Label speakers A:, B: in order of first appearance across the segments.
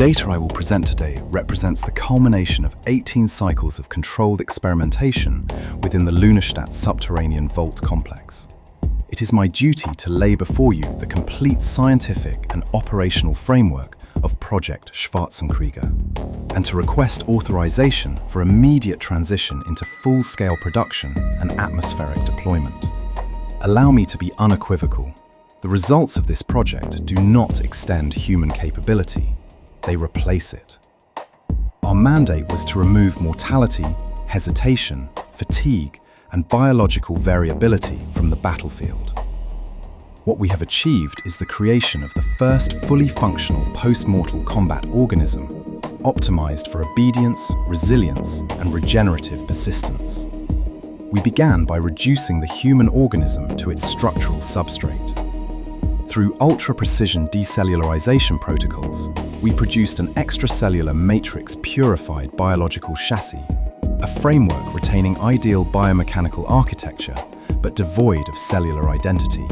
A: data I will present today represents the culmination of 18 cycles of controlled experimentation within the Lunastadt subterranean vault complex. It is my duty to lay before you the complete scientific and operational framework of Project Schwartzenkrieger, and to request authorization for immediate transition into full-scale production and atmospheric deployment. Allow me to be unequivocal. The results of this project do not extend human capability, they replace it. Our mandate was to remove mortality, hesitation, fatigue, and biological variability from the battlefield. What we have achieved is the creation of the first fully functional post-mortal combat organism, optimized for obedience, resilience, and regenerative persistence. We began by reducing the human organism to its structural substrate. Through ultra-precision decellularization protocols, we produced an extracellular matrix-purified biological chassis, a framework retaining ideal biomechanical architecture, but devoid of cellular identity.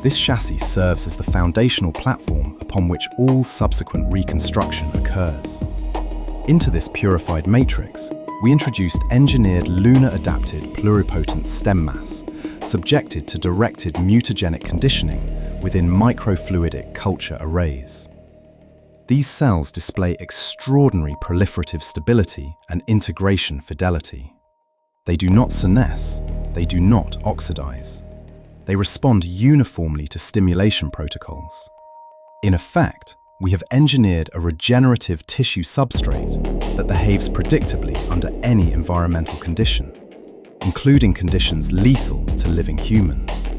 A: This chassis serves as the foundational platform upon which all subsequent reconstruction occurs. Into this purified matrix, we introduced engineered lunar-adapted pluripotent stem mass, subjected to directed mutagenic conditioning within microfluidic culture arrays. These cells display extraordinary proliferative stability and integration fidelity. They do not senesce, they do not oxidize. They respond uniformly to stimulation protocols. In effect, we have engineered a regenerative tissue substrate that behaves predictably under any environmental condition, including conditions lethal to living humans.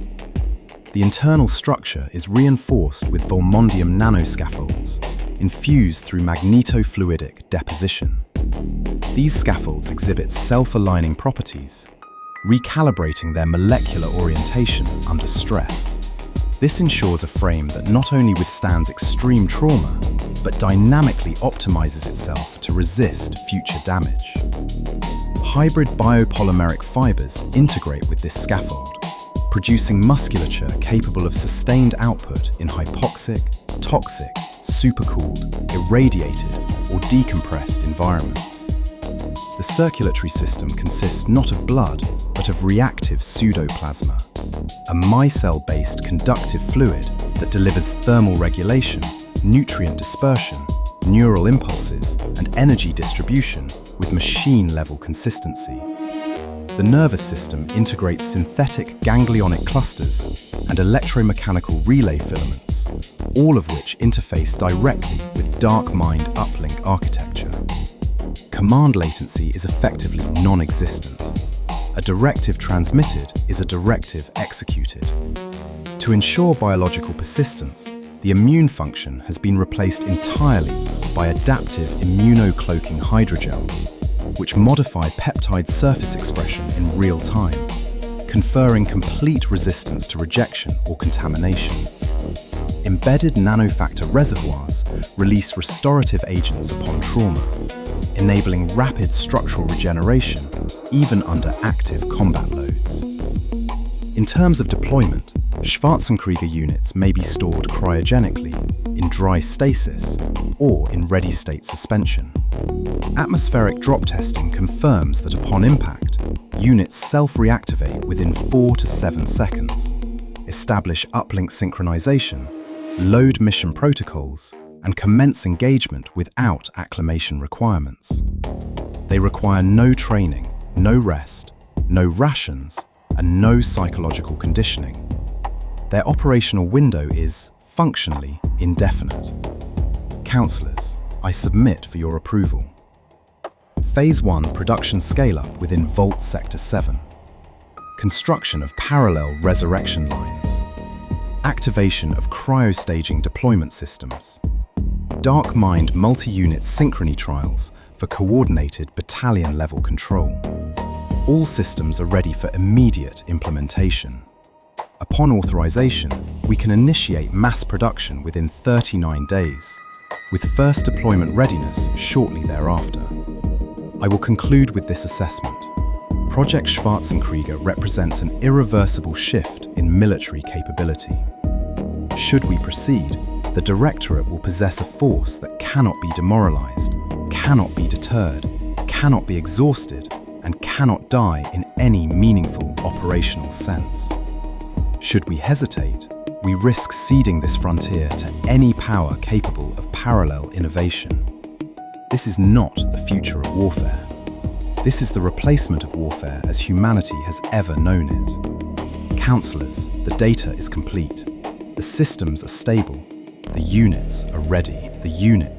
A: The internal structure is reinforced with volmondium nanoscaffolds, infused through magnetofluidic deposition. These scaffolds exhibit self-aligning properties, recalibrating their molecular orientation under stress. This ensures a frame that not only withstands extreme trauma, but dynamically optimizes itself to resist future damage. Hybrid biopolymeric fibers integrate with this scaffold, producing musculature capable of sustained output in hypoxic, toxic, supercooled, irradiated, or decompressed environments. The circulatory system consists not of blood, but of reactive pseudoplasma, a micelle-based conductive fluid that delivers thermal regulation, nutrient dispersion, neural impulses, and energy distribution with machine-level consistency. The nervous system integrates synthetic ganglionic clusters and electromechanical relay filaments, all of which interface directly with dark mind uplink architecture. Command latency is effectively non-existent. A directive transmitted is a directive executed. To ensure biological persistence, the immune function has been replaced entirely by adaptive immunocloaking hydrogels, which modify peptide surface expression in real time, conferring complete resistance to rejection or contamination. Embedded nanofactor reservoirs release restorative agents upon trauma, enabling rapid structural regeneration even under active combat loads. In terms of deployment, Schwartzenkrieger units may be stored cryogenically, in dry stasis, or in ready-state suspension. Atmospheric drop testing confirms that upon impact, units self-reactivate within 4 to 7 seconds, establish uplink synchronization, load mission protocols, and commence engagement without acclimation requirements. They require no training, no rest, no rations, and no psychological conditioning. Their operational window is, functionally, indefinite. Councillors, I submit for your approval. Phase 1 production scale-up within Vault Sector 7. Construction of parallel resurrection lines. Activation of cryostaging deployment systems. Dark Mind multi-unit synchrony trials for coordinated battalion-level control. All systems are ready for immediate implementation. Upon authorization, we can initiate mass production within 39 days, with first deployment readiness shortly thereafter. I will conclude with this assessment. Project Schwartzenkrieger represents an irreversible shift in military capability. Should we proceed, The Directorate will possess a force that cannot be demoralized, cannot be deterred, cannot be exhausted, and cannot die in any meaningful operational sense. Should we hesitate, we risk ceding this frontier to any power capable of parallel innovation. This is not the future of warfare. This is the replacement of warfare as humanity has ever known it. Counselors, the data is complete. The systems are stable. The units are ready. The unit